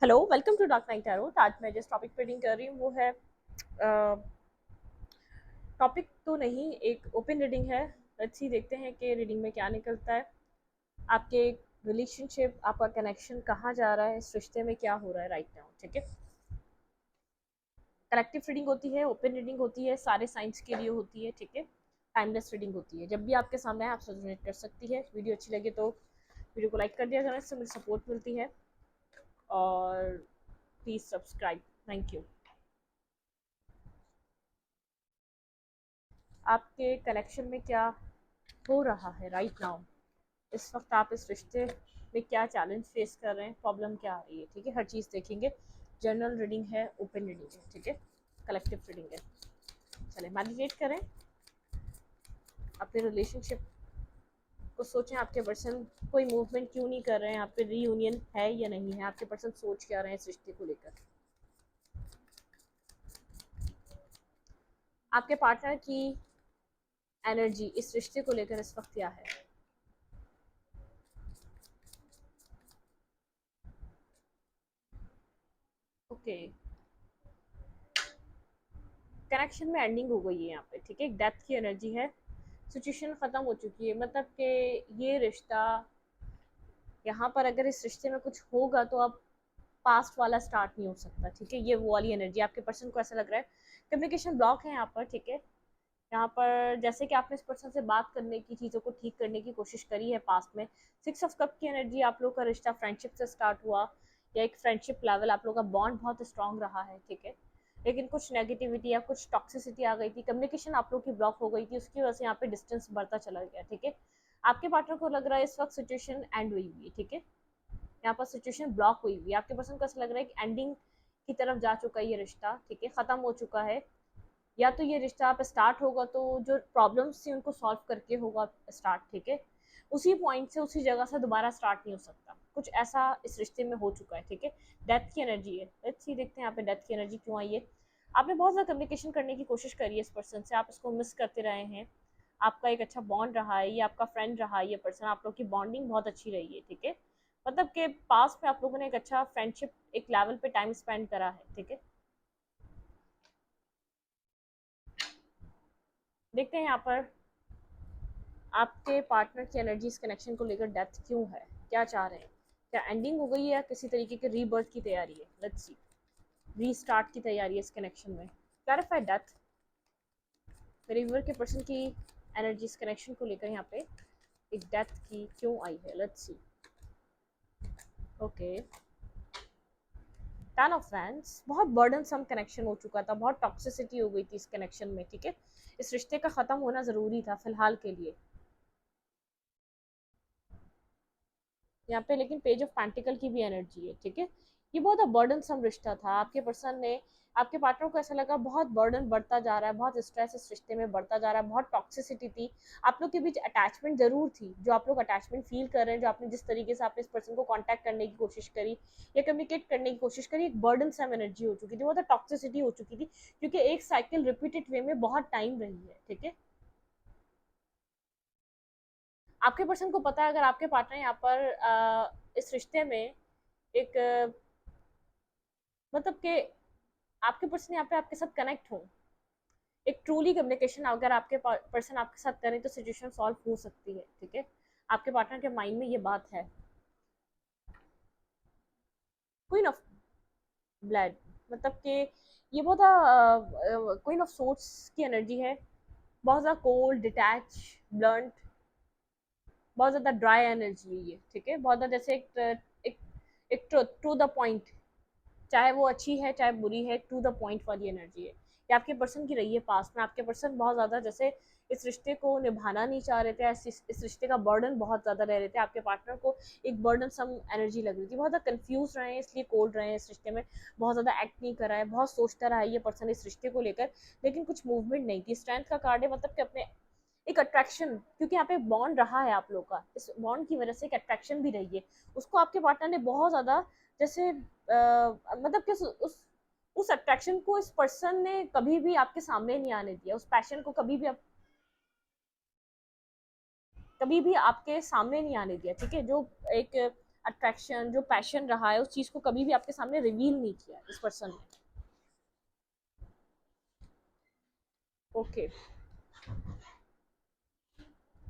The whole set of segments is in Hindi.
Hello, welcome to dark night tarot. आज मैं जिस टॉपिक पे रीडिंग कर रही हूँ वो है टॉपिक तो नहीं, एक ओपन रीडिंग है। लेट्स सी, देखते हैं कि रीडिंग में क्या निकलता है। आपके रिलेशनशिप, आपका कनेक्शन कहाँ जा रहा है, इस रिश्ते में क्या हो रहा है राइट नाउ। ठीक है, कलेक्टिव रीडिंग होती है, ओपन रीडिंग होती है, सारे साइंस के लिए होती है। ठीक है, टाइमलेस रीडिंग होती है। जब भी आपके सामने है आप रेजोनेट कर सकती है। वीडियो अच्छी लगे तो वीडियो को लाइक कर दिया जाना, इससे मुझे सपोर्ट मिलती है। और प्लीज़ सब्सक्राइब। Thank you. आपके कनेक्शन में क्या हो रहा है राइट नाउ, इस वक्त आप इस रिश्ते में क्या चैलेंज फेस कर रहे हैं, प्रॉब्लम क्या आ रही है। ठीक है, हर चीज़ देखेंगे। जनरल रीडिंग है, ओपन रीडिंग है। ठीक है, कलेक्टिव रीडिंग है। चले मेडिटेट करें, अपने रिलेशनशिप को सोचें। आपके पर्सन कोई मूवमेंट क्यों नहीं कर रहे हैं, आप पे रीयूनियन है या नहीं है, आपके पर्सन सोच क्या रहे हैं इस रिश्ते को लेकर। आपके पार्टनर की एनर्जी इस रिश्ते को लेकर इस वक्त क्या है। ओके, कनेक्शन में एंडिंग हो गई है यहाँ पे। ठीक है, एक डेथ की एनर्जी है, सिचुएशन खत्म हो चुकी है। मतलब कि ये रिश्ता, यहाँ पर अगर इस रिश्ते में कुछ होगा तो अब पास्ट वाला स्टार्ट नहीं हो सकता। ठीक है, ये वो वाली एनर्जी आपके पर्सन को ऐसा लग रहा है। कम्युनिकेशन ब्लॉक है यहाँ पर। ठीक है, यहाँ पर जैसे कि आपने इस पर्सन से बात करने की, चीज़ों को ठीक करने की कोशिश करी है पास्ट में। 6 ऑफ कप की एनर्जी, आप लोग का रिश्ता फ्रेंडशिप से स्टार्ट हुआ, या एक फ्रेंडशिप लेवल आप लोग का बॉन्ड बहुत स्ट्रांग रहा है। ठीक है, लेकिन कुछ नेगेटिविटी या कुछ टॉक्सिसिटी आ गई थी, कम्युनिकेशन आप लोग की ब्लॉक हो गई थी, उसकी वजह से यहाँ पे डिस्टेंस बढ़ता चला गया। ठीक है, आपके पार्टनर को लग रहा है इस वक्त सिचुएशन एंड हुई हुई है। ठीक है, यहाँ पर सिचुएशन ब्लॉक हुई हुई है, आपके पर्सन को ऐसा लग रहा है कि एंडिंग की तरफ जा चुका है ये रिश्ता। ठीक है, खत्म हो चुका है। या तो ये रिश्ता आप स्टार्ट होगा तो जो प्रॉब्लम्स थी उनको सॉल्व करके होगा स्टार्ट। ठीक है, उसी पॉइंट से, उसी जगह से दोबारा स्टार्ट नहीं हो सकता, कुछ ऐसा इस रिश्ते में हो चुका है। ठीक है, डेथ की एनर्जी है। लेट्स सी, देखते हैं यहाँ पे डेथ की एनर्जी क्यों आई है। आपने बहुत ज़्यादा कम्युनिकेशन करने की कोशिश करी है इस पर्सन से, आप इसको मिस करते रहे हैं। आपका एक अच्छा बॉन्ड रहा है, ये आपका फ्रेंड रहा है, ये पर्सन, आप लोग की बॉन्डिंग बहुत अच्छी रही है। ठीक है, मतलब कि पास में आप लोगों ने एक अच्छा फ्रेंडशिप, एक लेवल पे टाइम स्पेंड करा है। ठीक है, देखते हैं यहाँ पर आपके पार्टनर की एनर्जी इस कनेक्शन को लेकर डेथ क्यों है, क्या चाह रहे हैं। क्या एंडिंग हो गई है या किसी तरीके की रीबर्थ की तैयारी है। लेट्स सी, रीस्टार्ट की तैयारी है इस कनेक्शन में। Clarify death. मेरे व्यूअर के पर्सन की एनर्जी इस कनेक्शन को लेकर यहाँ पे एक डेथ की क्यों आई है। Let's see. Okay, ten of wands, बहुत बर्डन सम कनेक्शन हो चुका था, बहुत टॉक्सिसिटी हो गई थी इस कनेक्शन में। ठीक है, इस रिश्ते का खत्म होना जरूरी था फिलहाल के लिए यहाँ पे। लेकिन पेज ऑफ पेंटिकल की भी एनर्जी है। ठीक है, ये बहुत बर्डन सम रिश्ता था। आपके पर्सन ने, आपके पार्टनर को ऐसा लगा बहुत बर्डन बढ़ता जा रहा है, बहुत स्ट्रेस इस रिश्ते में बढ़ता जा रहा है, बहुत टॉक्सिसिटी थी। आप लोग के बीच अटैचमेंट जरूर थी, जो आप लोग अटैचमेंट फील कर रहे हैं, जो आपने जिस तरीके से आपने इस पर्सन को कांटेक्ट करने की कोशिश करी या कम्युनिकेट करने की कोशिश करी, एक बर्डन सम एनर्जी हो चुकी थी, बहुत टॉक्सिसिटी हो चुकी थी, क्योंकि एक साइकिल रिपीटेड वे में बहुत टाइम रही है। ठीक है, आपके पर्सन को पता है अगर आपके पार्टनर यहाँ पर इस रिश्ते में एक मतलब कि आपके पर्सन यहाँ पे आपके साथ कनेक्ट हो, एक ट्रूली कम्युनिकेशन अगर आपके पर्सन आपके साथ करें तो सिचुएशन सॉल्व हो सकती है। ठीक है, आपके पार्टनर के माइंड में ये बात है। क्वीन ऑफ ब्लड, मतलब कि ये बहुत क्वीन ऑफ सोर्ट्स की एनर्जी है। बहुत ज़्यादा कोल्ड, डिटैच, ब्लंट, बहुत ज़्यादा ड्राई एनर्जी है ये। ठीक है, बहुत ज़्यादा जैसे एक एक टू द पॉइंट, चाहे वो अच्छी है चाहे बुरी है, टू द पॉइंट वाली एनर्जी है। ये आपके पर्सन की रही है पास्ट में। आपके पर्सन बहुत ज़्यादा जैसे इस रिश्ते को निभाना नहीं चाह रहे थे, इस रिश्ते का बर्डन बहुत ज़्यादा रह रहे थे। आपके पार्टनर को एक बर्डन सम एनर्जी लग रही थी, बहुत ज़्यादा कंफ्यूज रहे हैं, इसलिए कोल्ड रहे हैं इस रिश्ते में, बहुत ज़्यादा एक्ट नहीं करा है, बहुत सोचता रहा है ये पर्सन इस रिश्ते को लेकर, लेकिन कुछ मूवमेंट नहीं थी। स्ट्रेंथ का कार्ड है, मतलब कि अपने एक अट्रैक्शन, क्योंकि यहाँ पे बॉन्ड रहा है आप लोग का, इस बॉन्ड की वजह से एक अट्रैक्शन भी रही है। उसको आपके पार्टनर ने बहुत ज्यादा जैसे मतलब कि उस अट्रैक्शन को इस पर्सन ने कभी भी आपके सामने नहीं आने दिया, उस पैशन को कभी भी आपके सामने नहीं आने दिया। ठीक है, जो एक अट्रैक्शन, जो पैशन रहा है, उस चीज को कभी भी आपके सामने रिवील नहीं किया इस पर्सन ने। ओके,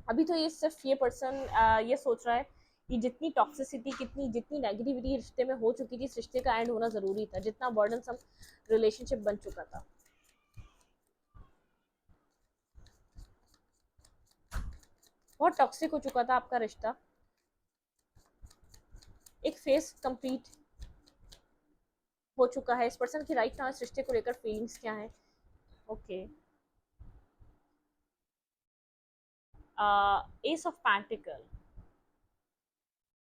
अभी तो ये सिर्फ ये पर्सन ये सोच रहा है कि जितनी टॉक्सिसिटी, कितनी जितनी नेगेटिविटी रिश्ते में हो चुकी थी, इस रिश्ते का एंड होना जरूरी था, जितना बर्डनसम रिलेशनशिप बन चुका था। बहुत टॉक्सिक हो चुका था आपका रिश्ता। एक फेज कंप्लीट हो चुका है। इस पर्सन की राइट नाउ इस रिश्ते को लेकर फीलिंग्स क्या है? Okay, S of pentacle.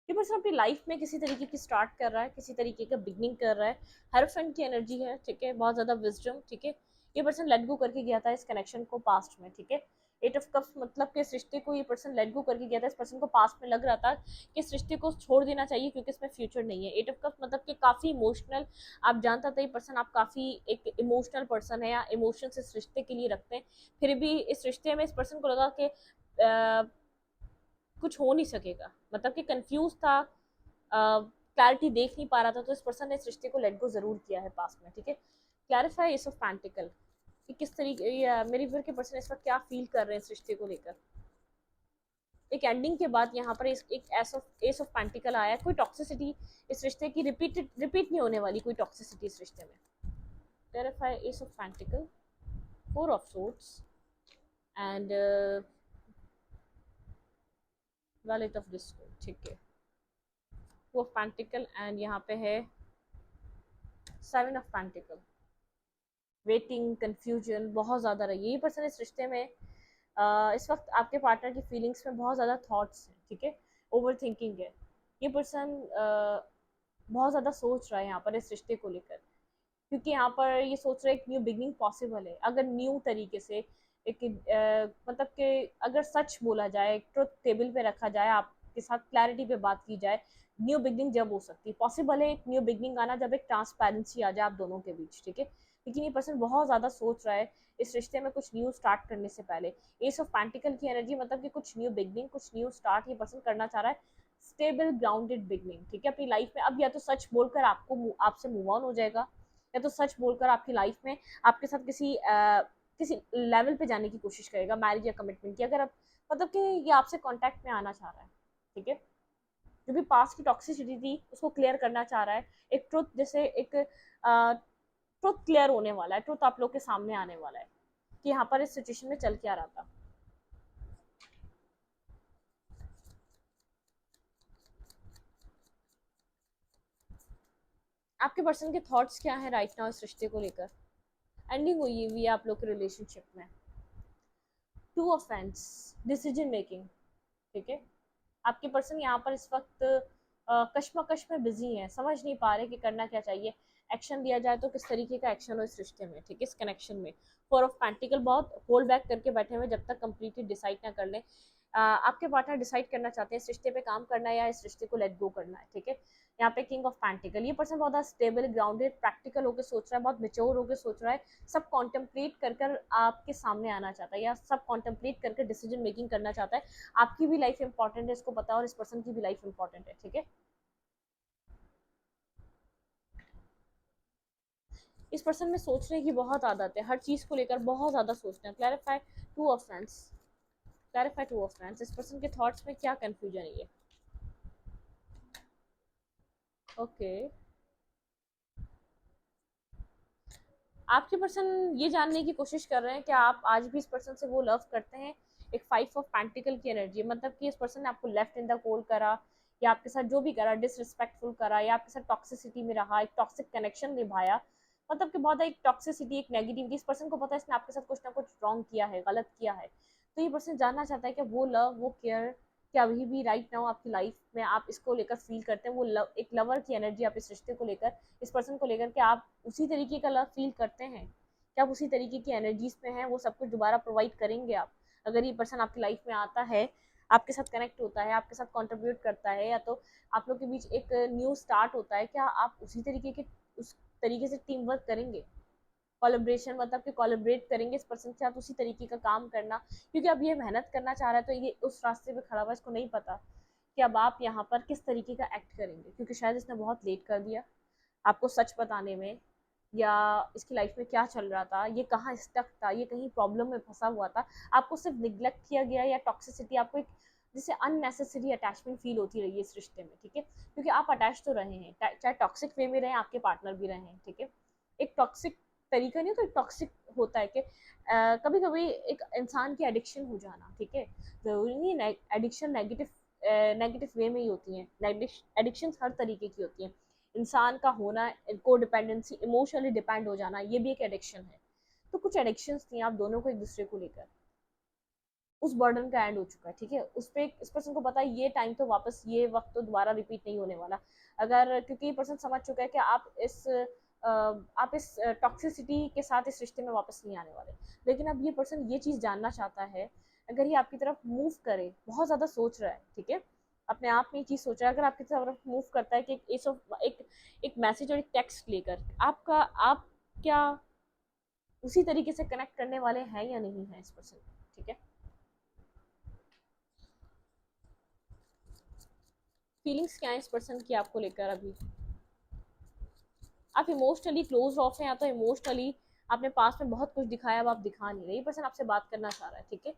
ये पर्सन अपनी लाइफ में किसी तरीके की स्टार्ट कर रहा है, किसी तरीके का बिगनिंग कर रहा है। हेरोफेंट की एनर्जी है, ठीक है, बहुत ज्यादा विजडम, ठीक है। ये पर्सन लेट गो करके गया था इस कनेक्शन को पास्ट में, ठीक है। एट ऑफ कप्स मतलब कि इस रिश्ते को ये पर्सन लेट गो करके गया था। इस पर्सन को पास्ट में लग रहा था कि इस रिश्ते को छोड़ देना चाहिए क्योंकि इसमें फ्यूचर नहीं है। एट ऑफ कप्स मतलब कि काफी इमोशनल, आप जानता था ये पर्सन, आप काफी एक इमोशनल पर्सन है या इमोशंस इस रिश्ते के लिए रखते हैं। फिर भी इस रिश्ते में इस पर्सन को लगा कि कुछ हो नहीं सकेगा, मतलब कि कंफ्यूज था, क्लैरिटी देख नहीं पा रहा था, तो इस पर्सन ने इस रिश्ते को लेट गो जरूर किया है पास्ट में, ठीक है। क्लैरिफाई एस ऑफ पैंटिकल कि किस तरीके मेरी व्यूअर के पर्सन इस वक्त क्या फील कर रहे हैं इस रिश्ते को लेकर। एक एंडिंग के बाद यहाँ पर एक एस ऑफ पैंटिकल आया। कोई टॉक्सिसिटी इस रिश्ते की रिपीट नहीं होने वाली, कोई टॉक्सिसिटी इस रिश्ते में। Clarify S of pentacle, four of swords and wallet of Discord, ठीक है। टू ऑफ पैंटिकल एंड यहाँ पे है seven of pentacle. Waiting, confusion बहुत ज़्यादा रही है। ये पर्सन इस रिश्ते में इस वक्त आपके पार्टनर की फीलिंग्स में बहुत ज़्यादा थॉट्स हैं, ठीक है, ओवर थिंकिंग है। ये पर्सन बहुत ज़्यादा सोच रहा है यहाँ पर इस रिश्ते को लेकर, क्योंकि यहाँ पर ये सोच रहा है एक न्यू बिगनिंग पॉसिबल है अगर न्यू तरीके से एक मतलब कि अगर सच बोला जाए, ट्रुथ टेबल पे रखा जाए, आपके साथ क्लैरिटी पे बात की जाए, न्यू बिगनिंग जब हो सकती है, पॉसिबल है एक न्यू बिगनिंग आना जब एक ट्रांसपेरेंसी आ जाए आप दोनों के बीच, ठीक है। लेकिन ये पर्सन बहुत ज़्यादा सोच रहा है इस रिश्ते में कुछ न्यू स्टार्ट करने से पहले। एस ऑफ पैंटिकल की एनर्जी मतलब कि कुछ न्यू बिगनिंग, कुछ न्यू स्टार्ट ये पर्सन करना चाह रहा है। स्टेबल ग्राउंडेड बिगनिंग, ठीक है, अपनी लाइफ में। अब या तो सच बोलकर आपको आपसे मूव ऑन हो जाएगा, या तो सच बोलकर आपकी लाइफ में आपके साथ किसी लेवल पे जाने की कोशिश करेगा, मैरिज या कमिटमेंट की। अगर आप मतलब कि ये आपसे कांटेक्ट में आना चाह रहा है, ठीक है, जो भी पास्ट की टॉक्सिसिटी थी उसको क्लियर करना चाह रहा है। एक ट्रुथ, जैसे एक ट्रुथ क्लियर होने वाला है, ट्रुथ आप लोग के सामने आने वाला है कि यहाँ पर इस सिचुएशन में चल क्या रहा था। आपके पर्सन के थॉट्स क्या है राइट नाउ इस रिश्ते को लेकर? एंडिंग हुई हुई है आप लोग के रिलेशनशिप में। टू ऑफेंस, डिसीजन मेकिंग, ठीक है। आपके पर्सन यहाँ पर इस वक्त कश्मकश में बिजी हैं, समझ नहीं पा रहे कि करना क्या चाहिए। एक्शन दिया जाए तो किस तरीके का एक्शन हो इस रिश्ते में, ठीक है, इस कनेक्शन में। फोर ऑफ पैंटिकल बहुत होल्ड बैक करके बैठे हुए जब तक कंप्लीटली डिसाइड ना कर लें। आपके पार्टनर डिसाइड करना चाहते हैं इस रिश्ते पे काम करना है या इस रिश्ते को लेट गो करना है, ठीक है। यहाँ पे किंग ऑफ पैंटिकल, ये पर्सन बहुत स्टेबल, ग्राउंडेड, प्रैक्टिकल होकर सोच रहा है, बहुत मेच्योर होकर सोच रहा है। सब कॉन्टेम्पलेट कर कर आपके सामने आना चाहता है, या सब कॉन्टेम्पलेट करके डिसीजन मेकिंग करना चाहता है। आपकी भी लाइफ इंपॉर्टेंट है, इसको पता है, और इस पर्सन की भी लाइफ इंपॉर्टेंट है, ठीक है। इस पर्सन में सोचने की बहुत आदत है, हर चीज को लेकर बहुत ज्यादा सोचते हैं। Clarify two of friends, clarify two of friends, इस पर्सन के थॉट्स में क्या कंफ्यूजन है ये? ओके, आपके पर्सन ये जानने की कोशिश कर रहे हैं कि आप आज भी इस पर्सन से वो लव करते हैं। एक फाइव ऑफ पैंटिकल की एनर्जी, मतलब कि इस पर्सन ने आपको लेफ्ट इन द कोल्ड करा, या आपके साथ जो भी करा, डिसरिस्पेक्टफुल करा, या आपके साथ टॉक्सिसिटी में रहा, एक टॉक्सिक कनेक्शन निभाया, मतलब कि बहुत एक टॉक्सिसिटी, एक नेगेटिविटी। इस पर्सन को पता है इसने आपके साथ कुछ ना कुछ रॉन्ग किया है, गलत किया है। तो ये पर्सन जानना चाहता है कि वो लव, वो केयर क्या अभी भी राइट नाउ आपकी लाइफ में आप इसको लेकर फील करते हैं। वो लव, एक लवर की एनर्जी आप इस रिश्ते को लेकर, इस पर्सन को लेकर के आप उसी तरीके का लव फील करते हैं, क्या आप उसी तरीके की एनर्जीज में हैं? वो सब कुछ दोबारा प्रोवाइड करेंगे आप, अगर ये पर्सन आपकी लाइफ में आता है, आपके साथ कनेक्ट होता है, आपके साथ कंट्रीब्यूट करता है, या तो आप लोग के बीच एक न्यू स्टार्ट होता है, क्या आप उसी तरीके के उस तरीके से टीम वर्क करेंगे? कोलैबोरेशन मतलब कि कोलैबोरेट करेंगे इस पर्सन के साथ, उसी तरीके का काम करना, क्योंकि अब ये मेहनत करना चाह रहा है तो ये उस रास्ते पे खड़ा हुआ है, इसको नहीं पता कि अब आप यहाँ पर किस तरीके का एक्ट करेंगे, क्योंकि शायद इसने बहुत लेट कर दिया आपको सच बताने में, या इसकी लाइफ में क्या चल रहा था, ये कहाँ स्टक था, ये कहीं प्रॉब्लम में फंसा हुआ था, आपको सिर्फ निग्लेक्ट किया गया, या टॉक्सिसिटी, आपको एक जिससे अननेसेसरी अटैचमेंट फील होती रही है इस रिश्ते में, ठीक है, क्योंकि आप अटैच तो रहे हैं, चाहे टॉक्सिक वे में रहे, आपके पार्टनर भी रहे हैं, ठीक है, एक टॉक्सिक तरीका नहीं, तो एक टॉक्सिक होता है कि कभी कभी एक इंसान की एडिक्शन हो जाना, ठीक है, जरूरी नहीं एडिक्शन नेगेटिव नेगेटिव वे में ही होती हैं, एडिक्शन हर तरीके की होती हैं, इंसान का होना, को डिपेंडेंसी, इमोशनली डिपेंड हो जाना, ये भी एक एडिक्शन है। तो कुछ एडिक्शंस थी आप दोनों को एक दूसरे को लेकर, उस बर्डन का एंड हो चुका है, ठीक है, उस पे इस पर्सन को पता है ये टाइम तो वापस, ये वक्त तो दोबारा रिपीट नहीं होने वाला, अगर क्योंकि ये पर्सन समझ चुका है कि आप इस टॉक्सिसिटी के साथ इस रिश्ते में वापस नहीं आने वाले, लेकिन अब ये पर्सन ये चीज़ जानना चाहता है, अगर ये आपकी तरफ मूव करे, बहुत ज़्यादा सोच रहा है, ठीक है, अपने आप में ये चीज़ सोच रहा है, अगर आपकी तरफ मूव करता है कि एक मैसेज और एक टेक्स्ट लेकर, आप क्या उसी तरीके से कनेक्ट करने वाले हैं या नहीं है इस पर्सन, ठीक है, फीलिंग्स क्या है इस पर्सन की आपको लेकर अभी, आप इमोशनली क्लोज ऑफ हैं, या तो इमोशनली आपने पास में बहुत कुछ दिखाया, अब आप दिखा नहीं रहे, ये पर्सन आपसे बात करना चाह रहा है, ठीक है,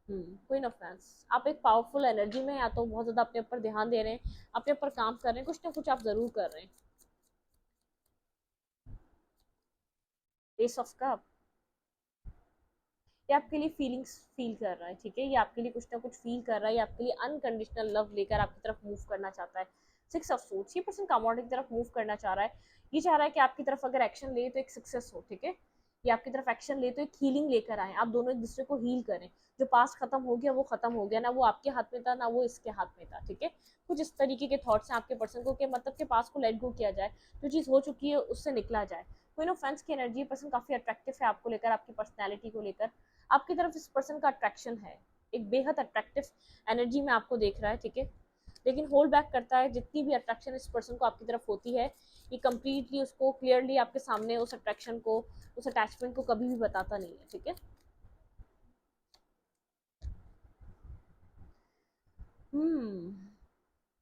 क्वीन ऑफ फैंस, आप एक पावरफुल एनर्जी में, या तो बहुत ज्यादा अपने ऊपर ध्यान दे रहे हैं, अपने ऊपर काम कर रहे हैं, कुछ ना कुछ आप जरूर कर रहे हैं, एस ऑफ कप, ये आपके लिए फीलिंग्स फील कर रहा है, ठीक है, ये आपके लिए कुछ ना कुछ फील कर रहा है, ये आपके लिए अनकंडीशनल लव लेकर आपकी तरफ मूव करना चाहता है, सिक्स ऑफ सूट्स, ये पर्सन कमोडिटी की तरफ मूव करना चाह रहा है, ये चाह रहा है कि आपकी तरफ अगर एक्शन ले तो एक सक्सेस हो, ठीक है, ये आपकी तरफ एक्शन ले तो एक हीलिंग लेकर आए, आप दोनों एक दूसरे को हील करें, जो पास खत्म हो गया वो खत्म हो गया, ना वो आपके हाथ में था ना वो इसके हाथ में था, ठीक है, कुछ इस तरीके के थॉट्स हैं आपके पर्सन को कि मतलब के पास को लेट गो किया जाए, जो चीज़ हो चुकी है उससे निकला जाए, क्वीन ऑफ फैंस की एनर्जी पर्सन काफी अट्रैक्टिव है आपको लेकर, आपकी पर्सनैलिटी को लेकर, आपकी तरफ इस पर्सन का अट्रैक्शन है, एक बेहद अट्रैक्टिव एनर्जी में आपको देख रहा है, ठीक है, लेकिन होल्ड बैक करता है, जितनी भी अट्रैक्शन इस पर्सन को आपकी तरफ होती है, ये कंप्लीटली उसको क्लियरली आपके सामने उस अट्रैक्शन को, उस अटैचमेंट को कभी भी बताता नहीं है, ठीक है,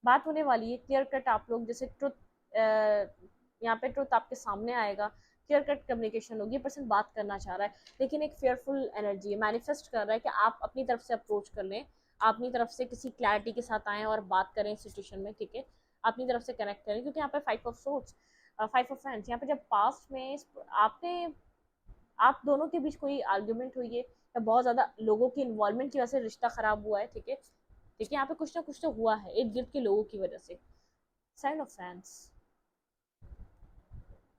बात होने वाली है क्लियर कट, आप लोग जैसे ट्रुथ, यहाँ पे ट्रुथ आपके सामने आएगा, क्लियर कट कम्युनिकेशन होगी, पर्सन बात करना चाह रहा है, लेकिन एक फेयरफुल एनर्जी है, मैनिफेस्ट कर रहा है कि आप अपनी तरफ से अप्रोच कर लें, आप अपनी तरफ से किसी क्लैरिटी के साथ आएँ और बात करें इस सिचुएशन में, ठीक है, अपनी तरफ से कनेक्ट करें, क्योंकि यहाँ पे 5 ऑफ सोर्ड्स, 5 ऑफ हैंड्स, यहाँ पे जब पास्ट में आपने आप दोनों के बीच कोई आर्ग्यूमेंट हुई है, या बहुत ज़्यादा लोगों की इन्वॉल्वमेंट की वजह से रिश्ता खराब हुआ है, ठीक है, ठीक है, यहाँ पे कुछ ना कुछ तो हुआ है इर्द गिर्द के लोगों की वजह से, साइन ऑफ फैंस,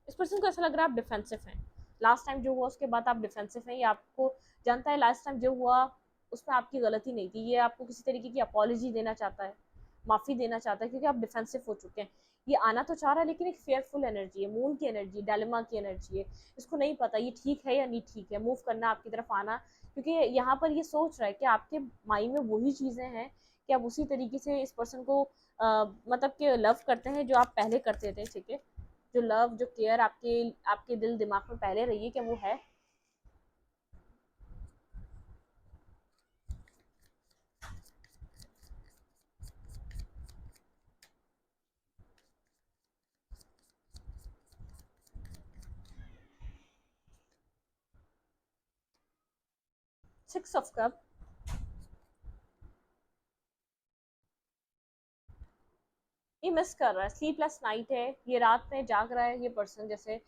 इस पर्सन को ऐसा लग रहा है आप डिफेंसिव हैं, लास्ट टाइम जो हुआ उसके बाद आप डिफेंसिव हैं, ये आपको जानता है लास्ट टाइम जो हुआ उसमें आपकी गलती नहीं थी, ये आपको किसी तरीके की अपॉलॉजी देना चाहता है, माफ़ी देना चाहता है, क्योंकि आप डिफेंसिव हो चुके हैं, ये आना तो चाह रहा है, लेकिन एक फेयरफुल एनर्जी है, मून की एनर्जी, डायलेमा की एनर्जी है, इसको नहीं पता ये ठीक है या नहीं ठीक है, मूव करना आपकी तरफ आना, क्योंकि यहाँ पर ये सोच रहा है कि आपके माइंड में वही चीज़ें हैं कि आप उसी तरीके से इस पर्सन को मतलब कि लव करते हैं जो आप पहले करते थे, ठीक है, जो लव जो केयर आपके आपके दिल दिमाग में पहले रही है, क्या वो है, 6 ऑफ कप, ये मिस कर रहा है, स्लीपलेस नाइट है, ये रात में जाग रहा है, ये पर्सन जैसे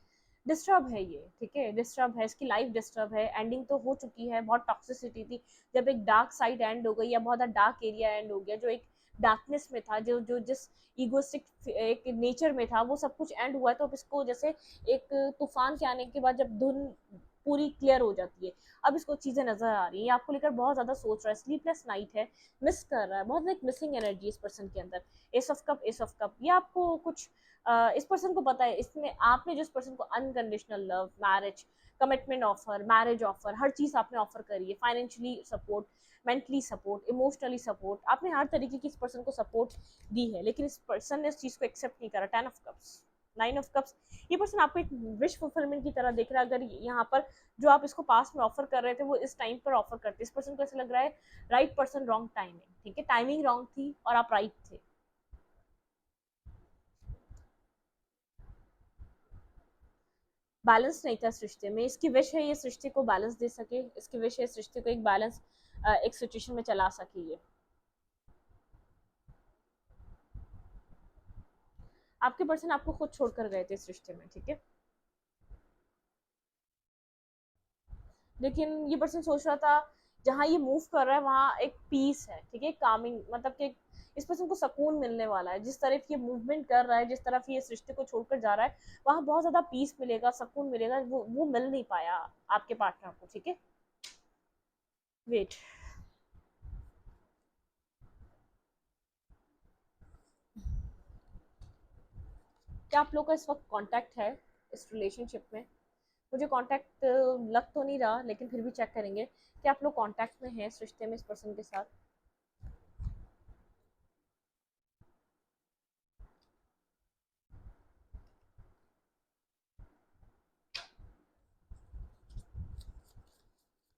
डिस्टर्ब है, ये ठीक है, डिस्टर्ब है, इसकी लाइफ डिस्टर्ब है, एंडिंग तो हो चुकी है, बहुत टॉक्सिसिटी थी, जब एक डार्क साइड एंड हो गई, या बहुत डार्क एरिया एंड हो गया, जो एक डार्कनेस में था, जो जो जिस ईगोस्टिक एक नेचर में था, वो सब कुछ एंड हुआ है, तो अब इसको जैसे एक तूफान के आने के बाद जब धुन पूरी क्लियर हो जाती है, अब इसको चीजें नजर आ रही है, आपको लेकर बहुत ज्यादा सोच रहा है, स्लीपलेस नाइट है, मिस कर रहा है, बहुत एक मिसिंग एनर्जी इस पर्सन के अंदर, S of cup, S of cup, ये आपको कुछ इस पर्सन को पता है, इसने आपने जो इस पर्सन को unconditional love, marriage, commitment offer, marriage offer, हर चीज आपने ऑफर करी है, financially support, mentally support, emotionally support, आपने हर तरीके की इस पर्सन को सपोर्ट दी है, लेकिन इस पर्सन ने इस चीज को एक्सेप्ट नहीं करा, 10 of cups, nine of cups, ये पर्सन आपको एक विश फुलफिलमेंट की तरह देख रहा है। अगर यहाँ पर जो आप इसको पास में ऑफर कर रहे थे वो इस टाइम पर ऑफर करते, इस पर्सन को ऐसा लग रहा है राइट पर्सन रॉन्ग टाइमिंग, ठीक है, टाइमिंग रॉन्ग थी और आप राइट थे। बैलेंस नहीं था इस रिश्ते में, इसकी विश है ये इस रिश्ते को बैलेंस दे सके, इसकी विश है इस रिश्ते को एक बैलेंस एक सिचुएशन में चला सके। ये आपके पर्सन आपको खुद छोड़कर गए थे इस रिश्ते में, ठीक है, लेकिन ये पर्सन सोच रहा था जहाँ ये मूव कर रहा है वहाँ एक पीस है, ठीक है, कामिंग, मतलब कि इस पर्सन को सुकून मिलने वाला है, जिस तरफ ये मूवमेंट कर रहा है, जिस तरफ ये इस रिश्ते को छोड़कर जा रहा है वहाँ बहुत ज्यादा पीस मिलेगा, सुकून मिलेगा, वो मिल नहीं पाया आपके पार्टनर को, ठीक है। वेट, क्या आप लोग का इस वक्त कांटेक्ट है इस रिलेशनशिप में? मुझे कांटेक्ट लग तो नहीं रहा, लेकिन फिर भी चेक करेंगे कि आप लोग कांटेक्ट में हैं इस रिश्ते में इस पर्सन के साथ।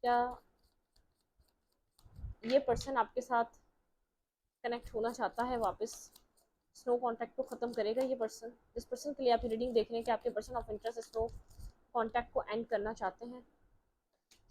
क्या ये पर्सन आपके साथ कनेक्ट होना चाहता है वापस? स्नो कांटेक्ट को खत्म करेगा ये पर्सन? जिस पर्सन के लिए आप रीडिंग देख रहे हैं कि आपके person of interest snow contact को एंड करना चाहते हैं।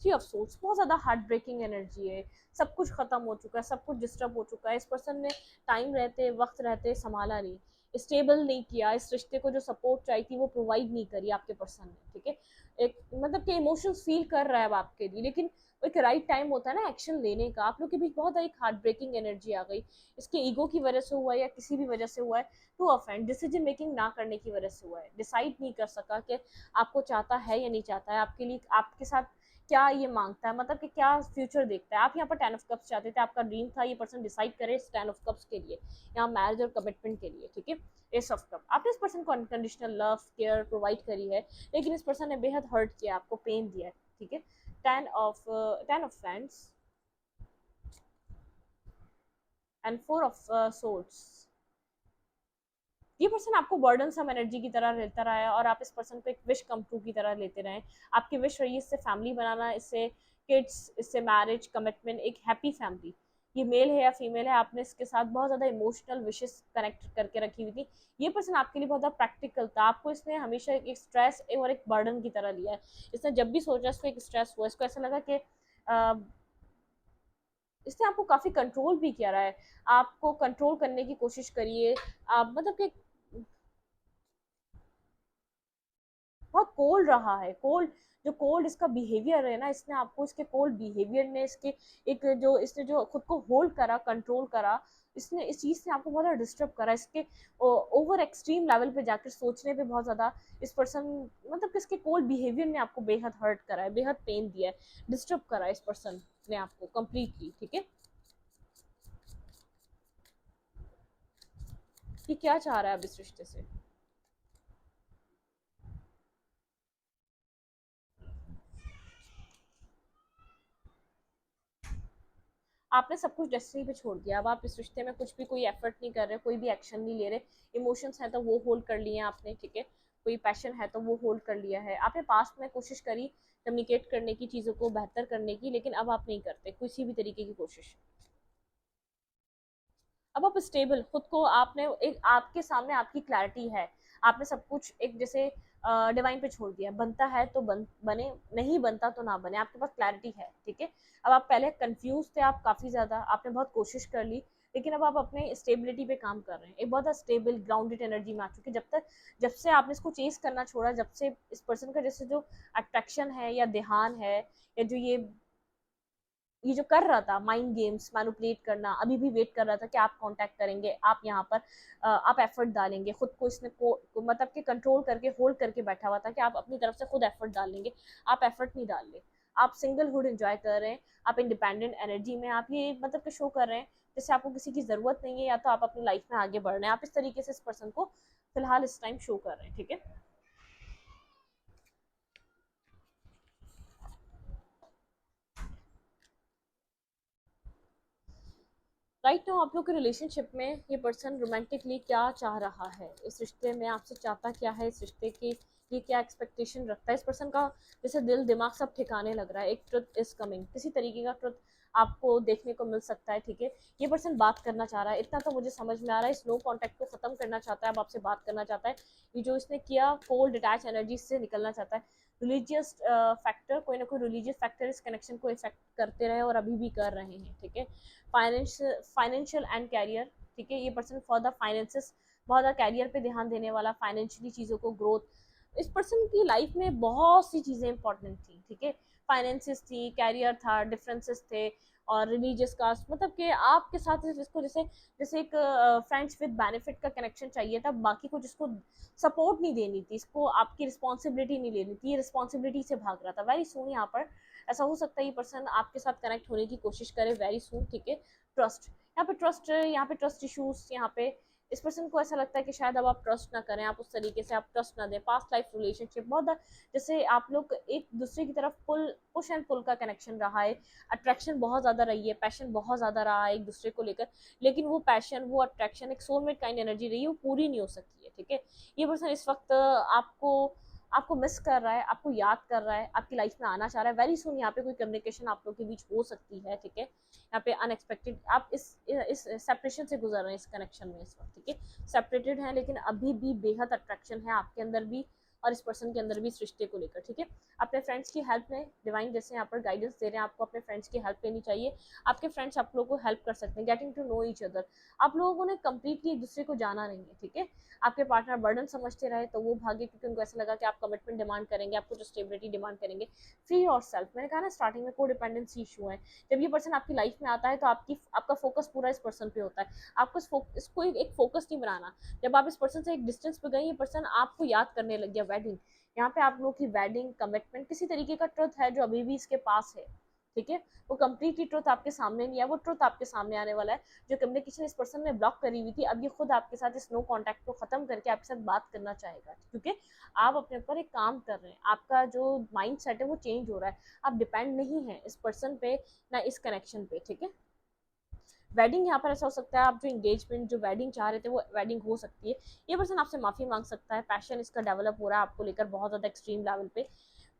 थ्री ऑफ सोर्ड्स, बहुत ज्यादा हार्ट ब्रेकिंग एनर्जी है, सब कुछ खत्म हो चुका है, सब कुछ डिस्टर्ब हो चुका है, इस पर्सन ने टाइम रहते वक्त रहते संभाला नहीं, स्टेबल नहीं किया, इस रिश्ते को जो सपोर्ट चाहिए थी वो प्रोवाइड नहीं करी आपके पर्सन ने, ठीक है। एक मतलब कि इमोशंस फील कर रहा है अब आपके लिए, लेकिन एक राइट टाइम होता है ना एक्शन लेने का, आप लोग के बीच बहुत एक हार्ट ब्रेकिंग एनर्जी आ गई, इसके ईगो की वजह से हुआ है या किसी भी वजह से हुआ है, टू ऑफेंड, डिसीजन मेकिंग ना करने की वजह से हुआ है, डिसाइड नहीं कर सका कि आपको चाहता है या नहीं चाहता है, आपके लिए आपके साथ क्या ये मांगता है, मतलब कि क्या फ्यूचर देखता है। आप यहाँ पर टेन ऑफ कप्स चाहते थे, आपका ड्रीम था ये पर्सन डिसाइड करे इस टेन ऑफ कप्स के लिए, यहाँ मैरिज और कमिटमेंट के लिए, ठीक है। एस ऑफ कप, आपने इस पर्सन को अनकंडीशनल लव केयर प्रोवाइड करी है, लेकिन इस पर्सन ने बेहद हर्ट किया, आपको पेन दिया है, ठीक है। Ten of friends and four of swords, ये पर्सन आपको बर्डन सम एनर्जी की तरह लेता रहा है और आप इस पर्सन को एक विश कम ट्रू की तरह लेते रहे। आपकी विश रही इससे फैमिली बनाना, इससे किड्स, इससे मैरिज कमिटमेंट, एक हैप्पी फैमिली। ये मेल है या फीमेल है, आपने इसके साथ बहुत ज़्यादा इमोशनल विशेस कनेक्ट करके रखी हुई थी। ये पर्सन आपके लिए बहुत ज़्यादा प्रैक्टिकल था, आपको इसने हमेशा एक स्ट्रेस और एक बर्डन की तरह लिया है। इसने जब भी सोचा इसको एक स्ट्रेस हुआ, इसको ऐसा लगा कि इसने आपको काफ़ी कंट्रोल भी किया रहा है, आपको कंट्रोल करने की कोशिश करिए आप, मतलब कि बहुत कोल्ड रहा है, कोल्ड, जो कोल्ड इसका बिहेवियर है ना, इसने आपको इसके कोल्ड बिहेवियर ने, इसके एक जो इसने जो खुद को होल्ड करा, कंट्रोल करा, इसने इस चीज़ से आपको बहुत ज़्यादा डिस्टर्ब करा, इसके ओवर एक्सट्रीम लेवल पे जाकर सोचने पे बहुत ज़्यादा इस पर्सन, मतलब किसके कोल्ड बिहेवियर ने आपको बेहद हर्ट करा है, बेहद पेन दिया है, डिस्टर्ब करा है इस पर्सन ने आपको कम्प्लीटली, ठीक है। कि क्या चाह रहा है अब इस रिश्ते से? आपने सब कुछ डेस्टिनी पे छोड़ दिया, अब आप इस रिश्ते में कुछ भी कोई एफर्ट नहीं कर रहे, कोई भी एक्शन नहीं ले रहे, इमोशंस हैं तो वो होल्ड कर लिए हैं आपने, ठीक है, कोई पैशन है तो वो होल्ड कर लिया है आपने, पास्ट में कोशिश करी कम्युनिकेट करने की, चीज़ों को बेहतर करने की, लेकिन अब आप नहीं करते किसी भी तरीके की कोशिश। अब आप स्टेबल खुद को, आपने एक, आपके सामने आपकी क्लैरिटी है, आपने सब कुछ एक जैसे डिवाइन पे छोड़ दिया, बनता है तो बने, नहीं बनता तो ना बने, आपके पास क्लैरिटी है, ठीक है। अब आप पहले कंफ्यूज थे, आप काफ़ी ज़्यादा, आपने बहुत कोशिश कर ली, लेकिन अब आप अपने स्टेबिलिटी पे काम कर रहे हैं, एक बहुत स्टेबल ग्राउंडेड एनर्जी में आ चुके, जब से आपने इसको चेस करना छोड़ा, जब से इस पर्सन का जैसे जो अट्रैक्शन है या ध्यान है, या जो ये जो कर रहा था माइंड गेम्स मैनिपुलेट करना, अभी भी वेट कर रहा था कि आप कांटेक्ट करेंगे, आप यहाँ पर आप एफर्ट डालेंगे, खुद को इसने मतलब कि कंट्रोल करके होल्ड करके बैठा हुआ था कि आप अपनी तरफ से खुद एफर्ट डालेंगे, आप एफर्ट नहीं डाल रहे, आप सिंगलहुड एंजॉय कर रहे हैं, आप इंडिपेंडेंट एनर्जी में, आप ये मतलब कि शो कर रहे हैं जैसे आपको किसी की जरूरत नहीं है, या तो आप अपनी लाइफ में आगे बढ़ रहे हैं, आप इस तरीके से इस पर्सन को फिलहाल इस टाइम शो कर रहे हैं, ठीक है। राइट नाउ आप लोग के रिलेशनशिप में ये पर्सन रोमांटिकली क्या चाह रहा है, इस रिश्ते में आपसे चाहता क्या है, इस रिश्ते की ये क्या एक्सपेक्टेशन रखता है इस पर्सन का। जैसे दिल दिमाग सब ठिकाने लग रहा है, एक ट्रुथ इज कमिंग, किसी तरीके का ट्रुथ आपको देखने को मिल सकता है। ठीक है, ये पर्सन बात करना चाह रहा है, इतना तो मुझे समझ में आ रहा है, इस नो कॉन्टैक्ट को खत्म करना चाहता है, अब आपसे बात करना चाहता है। ये जो इसने किया कोल्ड अटैच एनर्जी से निकलना चाहता है। रिलीजियस फैक्टर, कोई ना कोई रिलीजियस फैक्टर इस कनेक्शन को इफेक्ट करते रहे और अभी भी कर रहे हैं। ठीक है, फाइनेंशियल एंड कैरियर। ठीक है, ये पर्सन फॉर द फाइनेंसेस बहुत ज़्यादा कैरियर पे ध्यान देने वाला, फाइनेंशियली चीज़ों को ग्रोथ। इस पर्सन की लाइफ में बहुत सी चीज़ें इंपॉर्टेंट थी। ठीक है, फाइनेंसिस थी, कैरियर था, डिफरेंसेस थे, और रिलीजियस कास्ट, मतलब कि आपके साथ जिसको जैसे जैसे एक फ्रेंड्स विद बेनिफिट का कनेक्शन चाहिए था, बाकी को जिसको सपोर्ट नहीं देनी थी, इसको आपकी रिस्पॉन्सिबिलिटी नहीं लेनी थी, ये रिस्पॉन्सिबिलिटी से भाग रहा था। वेरी सून यहाँ पर ऐसा हो सकता है ये पर्सन आपके साथ कनेक्ट होने की कोशिश करे वेरी सून। ठीक है, ट्रस्ट, यहाँ पे ट्रस्ट इशूज, यहाँ पे इस पर्सन को ऐसा लगता है कि शायद अब आप ट्रस्ट ना करें, आप उस तरीके से आप ट्रस्ट ना दें। पास्ट लाइफ रिलेशनशिप बहुत जैसे आप लोग एक दूसरे की तरफ पुश एंड पुल का कनेक्शन रहा है, अट्रैक्शन बहुत ज़्यादा रही है, पैशन बहुत ज़्यादा रहा है एक दूसरे को लेकर, लेकिन वो पैशन, वो अट्रैक्शन एक सोलमेट काइंड एनर्जी रही है, वो पूरी नहीं हो सकती है। ठीक है, ये पर्सन इस वक्त आपको आपको मिस कर रहा है, आपको याद कर रहा है, आपकी लाइफ में आना चाह रहा है वेरी सुन। यहाँ पे कोई कम्युनिकेशन आप लोग के बीच हो सकती है। ठीक है, यहाँ पे अनएक्सपेक्टेड आप इस सेपरेशन से गुजर रहे हैं इस कनेक्शन में इस वक्त। ठीक है, सेपरेटेड है लेकिन अभी भी बेहद अट्रैक्शन है आपके अंदर भी और इस पर्सन के अंदर भी इस रिश्ते को लेकर। ठीक है, अपने फ्रेंड्स की हेल्प में, डिवाइन जैसे यहाँ पर गाइडेंस दे रहे हैं, आपको अपने फ्रेंड्स की हेल्प लेनी चाहिए। आपके फ्रेंड्स आप लोगों को हेल्प कर सकते हैं, getting to know each other. आप लोगों ने कंप्लीटली एक दूसरे को जाना नहीं है। ठीक है, आपके पार्टनर बर्डन समझते रहे तो वो भागे, क्योंकि उनको ऐसा लगा कि आप कमिटमेंट डिमांड करेंगे, आपको जो स्टेबिलिटी डिमांड करेंगे। फ्री और सेल्फ, मैंने कहा ना स्टार्टिंग में, को डिपेंडेंसी इशू है। जब ये पर्सन आपकी लाइफ में आता है तो आपका फोकस पूरा इस पर्सन पे होता है, आपको इसको एक फोकस नहीं बनाना। जब आप इस पर्सन से एक डिस्टेंस पे गए, ये पर्सन आपको याद करने लग गया। वेडिंग, यहाँ पे आप लोगों की वेडिंग, कमिटमेंट, किसी तरीके का ट्रुथ है जो अभी भी इसके पास है। ठीक है, वो कंप्लीटली ट्रुथ आपके सामने नहीं है, वो ट्रुथ आपके सामने आने वाला है। जो कम्युनिकेशन इस पर्सन ने ब्लॉक करी हुई थी, अब ये खुद आपके साथ इस नो कॉन्टैक्ट को खत्म करके आपके साथ बात करना चाहेगा, क्योंकि आप अपने ऊपर एक काम कर रहे हैं, आपका जो माइंड सेट है वो चेंज हो रहा है, आप डिपेंड नहीं है इस पर्सन पे ना इस कनेक्शन पे। ठीक है, वेडिंग यहाँ पर ऐसा हो सकता है, आप जो एंगेजमेंट, जो वेडिंग चाह रहे थे वो वेडिंग हो सकती है। ये पर्सन आपसे माफी मांग सकता है, पैशन इसका डेवलप हो रहा है आपको लेकर बहुत ज्यादा एक्सट्रीम लेवल पे।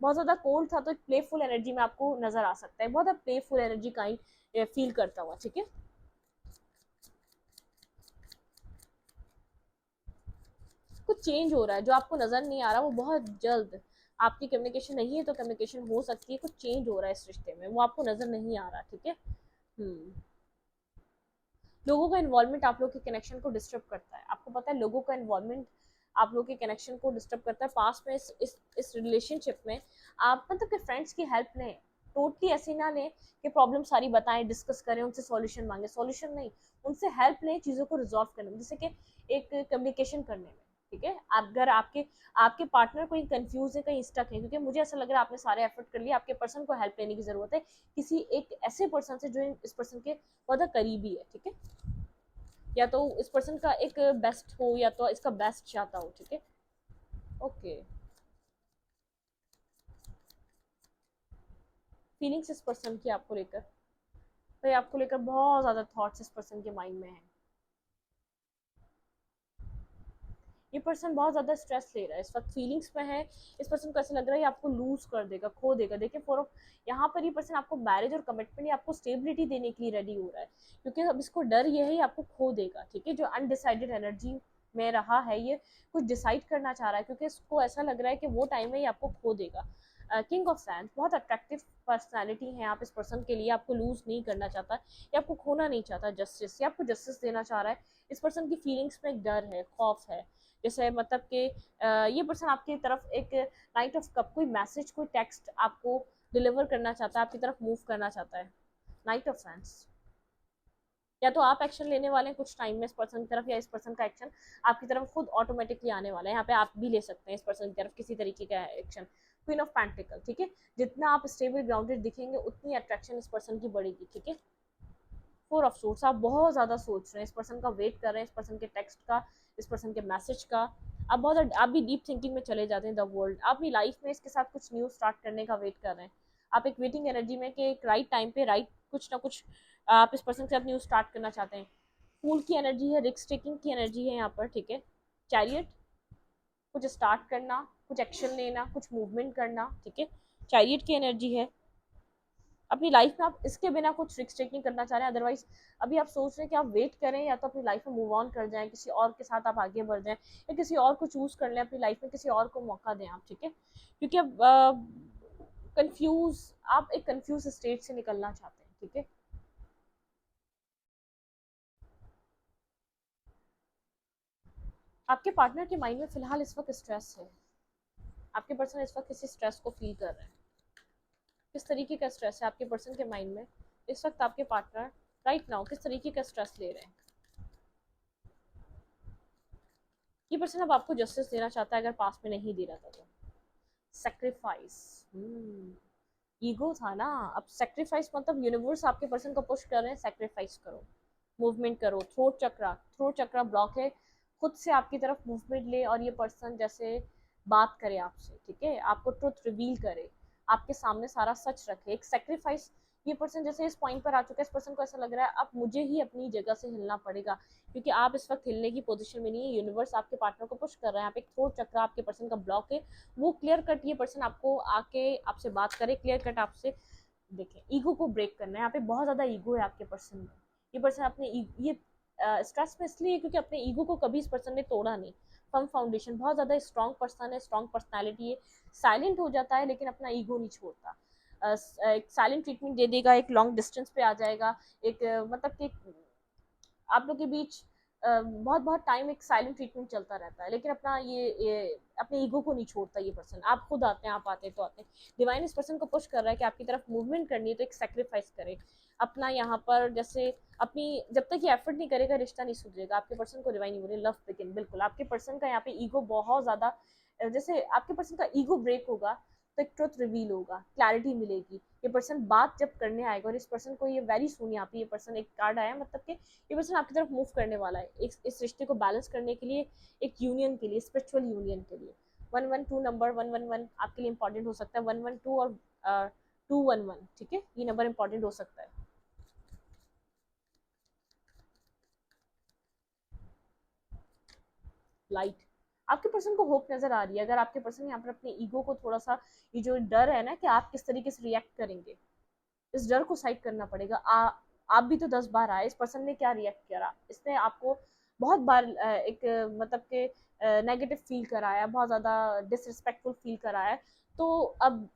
बहुत ज्यादा कोल्ड था तो एक प्लेफुल एनर्जी में आपको नजर आ सकता है, बहुत ज्यादा प्लेफुल एनर्जी काइंड फील करता हुआ। ठीक है, कुछ चेंज हो रहा है जो आपको नजर नहीं आ रहा, वो बहुत जल्द, आपकी कम्युनिकेशन नहीं है तो कम्युनिकेशन हो सकती है, कुछ चेंज हो रहा है इस रिश्ते में, वो आपको नजर नहीं आ रहा। ठीक है, लोगों का इन्वॉल्वमेंट आप लोग के कनेक्शन को डिस्टर्ब करता है, आपको पता है लोगों का इन्वॉल्वमेंट आप लोग के कनेक्शन को डिस्टर्ब करता है। पास्ट में इस रिलेशनशिप में आप मतलब कि फ्रेंड्स की हेल्प लें, टोटली ऐसी ना लें कि प्रॉब्लम सारी बताएं, डिस्कस करें, उनसे सॉल्यूशन मांगे, सॉल्यूशन नहीं, उनसे हेल्प लें चीज़ों को रिजॉल्व करने में, जैसे कि एक कम्युनिकेशन करने में। ठीक है, अगर आपके आपके पार्टनर कोई कंफ्यूज है, कहीं स्टक है, क्योंकि मुझे ऐसा लग रहा है आपने सारे एफर्ट कर लिए, आपके पर्सन को हेल्प लेने की जरूरत है, किसी एक ऐसे पर्सन से जो इस पर्सन के बहुत करीबी है। ठीक है, या तो इस पर्सन का एक बेस्ट हो या तो इसका बेस्ट चाहता हो। ठीक है, ओके, फीलिंग्स इस पर्सन की आपको लेकर, भाई आपको लेकर बहुत ज्यादा थॉट्स इस पर्सन के माइंड में है। ये पर्सन बहुत ज्यादा स्ट्रेस ले रहा है इस वक्त, फीलिंग्स में है। इस पर्सन को ऐसा लग रहा है आपको लूज कर देगा, खो देगा। देखिए फॉर यहाँ पर ये पर्सन आपको मैरिज और कमिटमेंट, आपको स्टेबिलिटी देने के लिए रेडी हो रहा है, क्योंकि अब इसको डर ये है आपको खो देगा। ठीक है, जो अनडिसाइडेड एनर्जी में रहा है, ये कुछ डिसाइड करना चाह रहा है, क्योंकि इसको ऐसा लग रहा है कि वो टाइम है ये आपको खो देगा। किंग ऑफ सैंड, बहुत अट्रैक्टिव पर्सनालिटी है आप इस पर्सन के लिए, आपको लूज नहीं करना चाहता, या आपको खोना नहीं चाहता, जस्टिस, या आपको जस्टिस देना चाह रहा है। इस पर्सन की फीलिंग्स में एक डर है, खौफ है, जैसे मतलब कि ये पर्सन आपकी तरफ एक नाइट ऑफ कप, कोई मैसेज, कोई टेक्स्ट आपको डिलीवर करना चाहता है, आपकी तरफ मूव करना चाहता है। नाइट ऑफ फैंस, या तो आप एक्शन लेने वाले हैं कुछ टाइम में इस पर्सन की तरफ, या इस पर्सन का एक्शन आपकी तरफ खुद ऑटोमेटिकली आने वाला है। यहाँ पे आप भी ले सकते हैं इस पर्सन की तरफ किसी तरीके का एक्शन। क्वीन ऑफ पेंटिकल, ठीक है, जितना आप स्टेबल ग्राउंडेड दिखेंगे उतनी अट्रैक्शन इस पर्सन की बढ़ेगी। ठीक है, फोर ऑफ सोर्स, आप बहुत ज्यादा सोच रहे हैं, इस पर्सन का वेट कर रहे हैं, इस पर्सन के टेक्स्ट का, इस पर्सन के मैसेज का। आप भी डीप थिंकिंग में चले जाते हैं, द वर्ल्ड, आप अपनी लाइफ में इसके साथ कुछ न्यू स्टार्ट करने का वेट कर रहे हैं। आप एक वेटिंग एनर्जी में कि एक राइट टाइम पे राइट कुछ ना कुछ आप इस पर्सन के साथ न्यू स्टार्ट करना चाहते हैं। फूल की एनर्जी है, रिस्क टेकिंग की एनर्जी है यहाँ पर, ठीक है। चैरियट, कुछ स्टार्ट करना, कुछ एक्शन लेना, कुछ मूवमेंट करना, ठीक है। चैरियट की एनर्जी है। अपनी लाइफ में आप इसके बिना कुछ रिस्क टेक नहीं करना चाह रहे हैं, अदरवाइज अभी आप सोच रहे हैं कि आप वेट करें या तो अपनी लाइफ में मूव ऑन कर जाएं, किसी और के साथ आप आगे बढ़ जाएं, या किसी और को चूज कर लें अपनी लाइफ में, किसी और को मौका दें आप, ठीक है। क्योंकि अब कंफ्यूज, आप एक कंफ्यूज स्टेट से निकलना चाहते हैं, ठीक है। आपके पार्टनर के माइंड में फिलहाल इस वक्त स्ट्रेस है। आपके पर्सन इस वक्त किसी स्ट्रेस को फील कर रहे हैं। किस तरीके का स्ट्रेस है आपके पर्सन के माइंड में इस वक्त? आपके पार्टनर राइट नाउ किस तरीके का स्ट्रेस ले रहे हैं? ये पर्सन अब आपको जस्टिस देना चाहता है, अगर पास में नहीं दे रहा था तो। सेक्रीफाइस, ईगो था ना, अब सेक्रीफाइस मतलब यूनिवर्स आपके पर्सन को पुश कर रहे हैं, सेक्रीफाइस करो, मूवमेंट करो। थ्रोट चक्रा ब्लॉक है, खुद से आपकी तरफ मूवमेंट ले, और ये पर्सन जैसे बात करे आपसे, ठीक है, आपको ट्रुथ रिवील करे, आपके सामने सारा सच रखे, एक सेक्रीफाइस। ये पर्सन जैसे इस पॉइंट पर आ चुका है, इस पर्सन को ऐसा लग रहा है अब मुझे ही अपनी जगह से हिलना पड़ेगा, क्योंकि आप इस वक्त हिलने की पोजीशन में नहीं है। यूनिवर्स आपके पार्टनर को पुश कर रहा है, यहाँ पे एक थ्रोट चक्र आपके पर्सन का ब्लॉक है, वो क्लियर कट ये पर्सन आपको आके आपसे बात करे, क्लियर कट आपसे देखें। ईगो को ब्रेक करना है, यहाँ पे बहुत ज्यादा ईगो है आपके पर्सन में। ये पर्सन अपने ये स्ट्रेस में इसलिए क्योंकि अपने ईगो को कभी इस पर्सन ने तोड़ा नहीं। फर्म फाउंडेशन, बहुत ज्यादा स्ट्रॉन्ग पर्सन है, स्ट्रॉन्ग पर्सनैलिटी है, साइलेंट हो जाता है लेकिन अपना ईगो नहीं छोड़ता। एक साइलेंट ट्रीटमेंट दे देगा, एक लॉन्ग डिस्टेंस पे आ जाएगा, एक मतलब कि आप लोग के बीच बहुत बहुत टाइम एक साइलेंट ट्रीटमेंट चलता रहता है, लेकिन अपना ये अपने ईगो को नहीं छोड़ता ये पर्सन। आप खुद आते हैं, आप आते हैं तो आते हैं। डिवाइन इस पर्सन को पुश कर रहा है कि आपकी तरफ मूवमेंट करनी है तो एक सेक्रीफाइस करे अपना, यहाँ पर जैसे अपनी, जब तक ये एफर्ट नहीं करेगा रिश्ता नहीं सुधरेगा। आपके पर्सन को डिवाइन बोले लव बिगिन, बिल्कुल आपके पर्सन का यहाँ पे ईगो बहुत ज्यादा, जैसे आपके पर्सन का ईगो ब्रेक होगा तो एक ट्रुथ रिवील होगा, क्लैरिटी मिलेगी। ये पर्सन बात जब करने आएगा, और इस पर्सन को ये वेरी सुन, यहाँ पे ये पर्सन एक कार्ड आया, मतलब कि ये पर्सन आपकी तरफ मूव करने वाला है, इस रिश्ते को बैलेंस करने के लिए, एक यूनियन के लिए, स्पिरिचुअल यूनियन के लिए। 112 नंबर, 111 आपके लिए इंपॉर्टेंट हो सकता है, 112 और 211, ठीक है, ये नंबर इंपॉर्टेंट हो सकता है। लाइट, आपके पर्सन को होप नजर आ रही है। अगर आपके पर्सन यहाँ पर अपने ईगो को थोड़ा सा, ये जो डर है ना कि आप किस तरीके से रिएक्ट करेंगे, इस डर को साइड करना पड़ेगा। आप भी तो 10 बार आए, इस पर्सन ने क्या रिएक्ट करा, इसने आपको बहुत बार एक मतलब के नेगेटिव फील कराया, बहुत ज्यादा डिसरिस्पेक्टफुल फील कराया, तो अब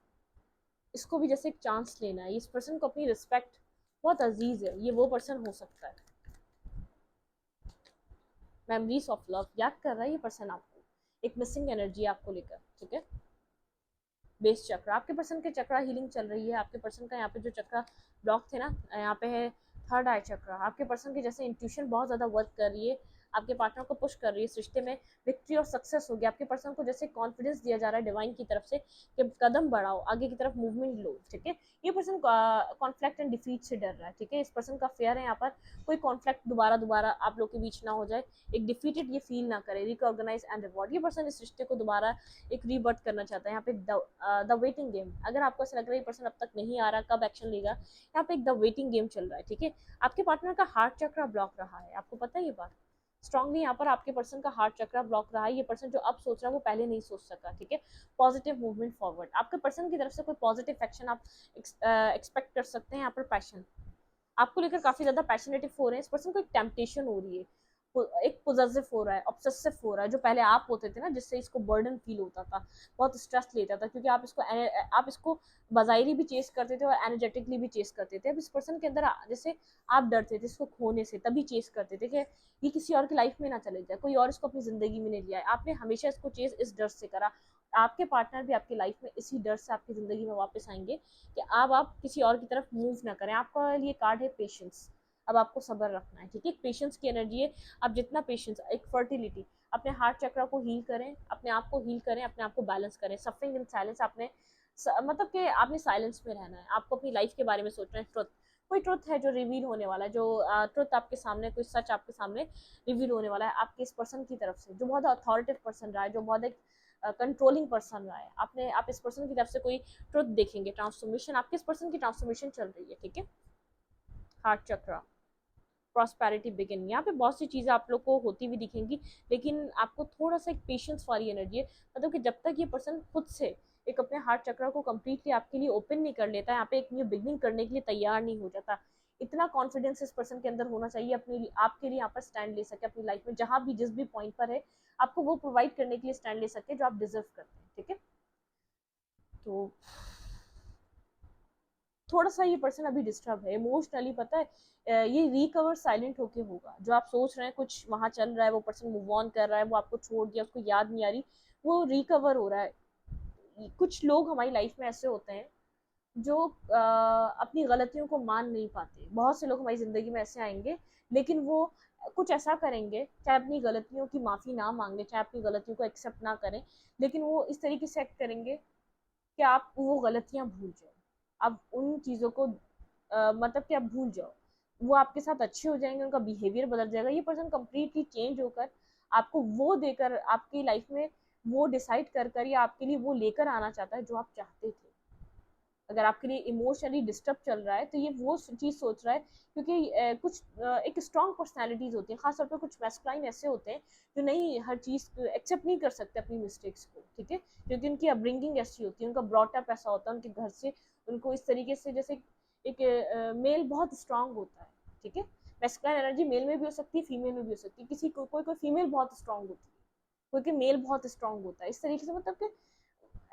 इसको भी जैसे एक चांस लेना है। इस पर्सन को अपनी रिस्पेक्ट बहुत अजीज है, ये वो पर्सन हो सकता है। मेमोरीज ऑफ लव याद कर रहा है ये पर्सन आपको, एक मिसिंग एनर्जी आपको लेकर, ठीक है। बेस चक्र, आपके पर्सन के चक्रा हीलिंग चल रही है। आपके पर्सन का यहाँ पे जो चक्रा ब्लॉक थे ना, यहाँ पे है थर्ड आई चक्र। आपके पर्सन की जैसे इंट्यूशन बहुत ज्यादा वर्क कर रही है, आपके पार्टनर को पुश कर रही है, इस रिश्ते में विक्ट्री और सक्सेस होगी। आपके पर्सन को जैसे कॉन्फिडेंस दिया जा रहा है डिवाइन की तरफ से कि कदम बढ़ाओ, आगे की तरफ मूवमेंट लो, ठीक है। ये पर्सन कॉन्फ्लिक्ट एंड डिफीट से डर रहा है, ठीक है। इस पर्सन का फेयर है यहाँ पर कोई कॉन्फ्लिक्ट दोबारा दोबारा आप लोग के बीच ना हो जाए, एक डिफीटेड ये फील ना करे, रिकॉर्गनाइज एंड रिवॉर्ड। ये पर्सन इस रिश्ते को दोबारा एक रीबर्थ करना चाहता है। यहाँ पे द वेटिंग गेम, अगर आपको ऐसा लग रहा है ये पर्सन अब तक नहीं आ रहा, कब एक्शन लेगा, यहाँ पे एक द वेटिंग गेम चल रहा है, ठीक है। आपके पार्टनर का हार्ट चक्र ब्लॉक रहा है, आपको पता है ये बात स्ट्रांगली। यहाँ पर आपके पर्सन का हार्ट चक्र ब्लॉक रहा है। ये पर्सन जो अब सोच रहा है वो पहले नहीं सोच सका, ठीक है। पॉजिटिव मूवमेंट फॉरवर्ड, आपके पर्सन की तरफ से कोई पॉजिटिव एक्शन आप एक्सपेक्ट कर सकते हैं। यहाँ पर पैशन आपको लेकर काफी ज्यादा पैशनेटिव हो रहे हैं। इस पर्सन को एक टेम्पटेशन हो रही है, एक पोजेसिव हो रहा है, ऑब्सेसिव हो रहा है, जो पहले आप होते थे ना, जिससे इसको बर्डन फील होता था, बहुत स्ट्रेस लेता था, क्योंकि आप इसको बाजायरी भी चेस करते थे और एनर्जेटिकली भी चेस करते थे। अब इस पर्सन के अंदर जैसे आप डरते थे इसको खोने से, तभी चेस करते थे कि ये किसी और की लाइफ में ना चले जाए, कोई और इसको अपनी जिंदगी में नहीं लिया है। आपने हमेशा इसको चेस इस डर से करा। आपके पार्टनर भी आपकी लाइफ में इसी डर से आपकी जिंदगी में वापस आएंगे कि अब आप किसी और की तरफ मूव ना करें। आपका लिए कार्ड है पेशेंस, अब आपको सब्र रखना है, ठीक है। पेशेंस की एनर्जी है, आप जितना पेशेंस, एक फर्टिलिटी, अपने हार्ट चक्र को हील करें, अपने आप को हील करें, अपने आप को बैलेंस करें। सफरिंग इन साइलेंस, आपने मतलब कि आपने साइलेंस में रहना है, आपको अपनी लाइफ के बारे में सोचना है। ट्रुथ, कोई ट्रुथ है जो रिवील होने वाला है, जो ट्रुथ आपके सामने, कोई सच आपके सामने रिवील होने वाला है आपके इस पर्सन की तरफ से, जो बहुत अथॉरिटेटिव पर्सन रहा है, जो बहुत एक कंट्रोलिंग पर्सन रहा है। आप इस पर्सन की तरफ से कोई ट्रुथ देखेंगे, ट्रांसफॉर्मेशन, आपके इस पर्सन की ट्रांसफॉर्मेशन चल रही है, ठीक है। हार्ट चक्रा, प्रॉस्पेरिटी बिगिन। यहाँ पे बहुत सी चीज़ें आप लोग को होती हुई दिखेंगी, लेकिन आपको थोड़ा सा एक पेशेंस वाली एनर्जी है। मतलब कि जब तक ये पर्सन खुद से एक अपने हार्ट चक्र को कम्प्लीटली आपके लिए ओपन नहीं कर लेता, यहाँ पे एक न्यू बिगनिंग करने के लिए तैयार नहीं हो जाता, इतना कॉन्फिडेंस इस पर्सन के अंदर होना चाहिए अपने आपके लिए यहाँ पर स्टैंड ले सके अपनी लाइफ में, जहाँ भी जिस भी पॉइंट पर है आपको वो प्रोवाइड करने के लिए स्टैंड ले सके जो आप डिजर्व करते हैं। ठीक है, तो थोड़ा सा ये पर्सन अभी डिस्टर्ब है इमोशनली, पता है। ये रिकवर साइलेंट होके होगा। जो आप सोच रहे हैं कुछ वहां चल रहा है, वो पर्सन मूव ऑन कर रहा है, वो आपको छोड़ दिया, उसको याद नहीं आ रही, वो रिकवर हो रहा है। कुछ लोग हमारी लाइफ में ऐसे होते हैं जो अपनी गलतियों को मान नहीं पाते। बहुत से लोग हमारी ज़िंदगी में ऐसे आएंगे, लेकिन वो कुछ ऐसा करेंगे, चाहे अपनी गलतियों की माफ़ी ना मांगे, चाहे अपनी गलतियों को एक्सेप्ट ना करें, लेकिन वो इस तरीके से एक्ट करेंगे कि आप वो गलतियां भूल जाओ, आप उन चीज़ों को मतलब कि आप भूल जाओ, वो आपके साथ अच्छे हो जाएंगे, उनका बिहेवियर बदल जाएगा। ये पर्सन कम्प्लीटली चेंज होकर आपको वो देकर आपकी लाइफ में वो डिसाइड कर कर या आपके लिए वो लेकर आना चाहता है जो आप चाहते थे। अगर आपके लिए इमोशनली डिस्टर्ब चल रहा है तो ये वो चीज़ सोच रहा है, क्योंकि कुछ एक स्ट्रॉन्ग पर्सनैलिटीज़ होती हैं, खासतौर पर कुछ मैस्कुलाइन ऐसे होते हैं जो नहीं हर चीज़ एक्सेप्ट नहीं कर सकते अपनी मिस्टेक्स को। ठीक है, क्योंकि उनकी अपब्रिंगिंग ऐसी होती है, उनका ब्रॉटअप ऐसा होता है, उनके घर से उनको इस तरीके से, जैसे एक मेल बहुत स्ट्रांग होता है। ठीक है, मैस्कुलाइन एनर्जी मेल में भी हो सकती है, फीमेल में भी हो सकती है। किसी को कोई कोई फीमेल बहुत स्ट्रांग होती है, कोई कोई मेल बहुत स्ट्रांग होता है, इस तरीके से, मतलब कि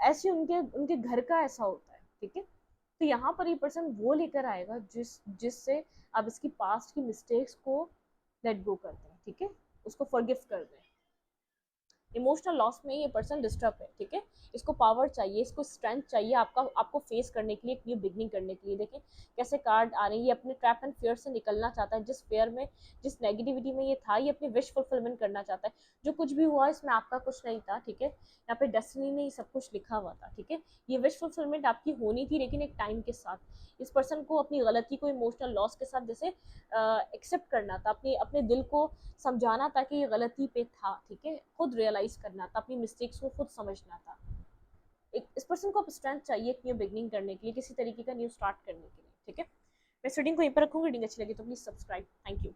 ऐसे उनके उनके घर का ऐसा होता है। ठीक है, तो यहाँ पर ये पर्सन वो लेकर आएगा जिससे आप इसकी पास्ट की मिस्टेक्स को लेट गो कर दें। ठीक है, उसको फॉरगिव कर दें। इमोशनल लॉस में ये पर्सन डिस्टर्ब है। ठीक है, इसको पावर चाहिए, इसको स्ट्रेंथ चाहिए आपको फेस करने के लिए, एक न्यू बिगनिंग करने के लिए। देखें कैसे कार्ड आ रहे हैं, ये अपने ट्रैप एंड फियर से निकलना चाहता है। जिस फेयर में, जिस नेगेटिविटी में ये था, ये अपनी विश फुलफिलमेंट करना चाहता है। जो कुछ भी हुआ इसमें आपका कुछ नहीं था। ठीक है, यहाँ पे डेस्टिनी ने सब कुछ लिखा हुआ था। ठीक है, ये विश फुलफिलमेंट आपकी होनी थी, लेकिन एक टाइम के साथ। इस पर्सन को अपनी गलती को इमोशनल लॉस के साथ जैसे एक्सेप्ट करना था, अपने अपने दिल को समझाना था कि ये गलती पे था। ठीक है, खुद रियलाइज करना था, अपनी मिस्टेक्स को खुद समझना था। एक इस पर्सन को अब स्ट्रेंथ चाहिए एक न्यू बिगनिंग करने के लिए, किसी तरीके का न्यू स्टार्ट करने के लिए। ठीक है, मैं रीडिंग को यहीं पर रखूंगी। रीडिंग अच्छी लगी तो प्लीज सब्सक्राइब। Thank you.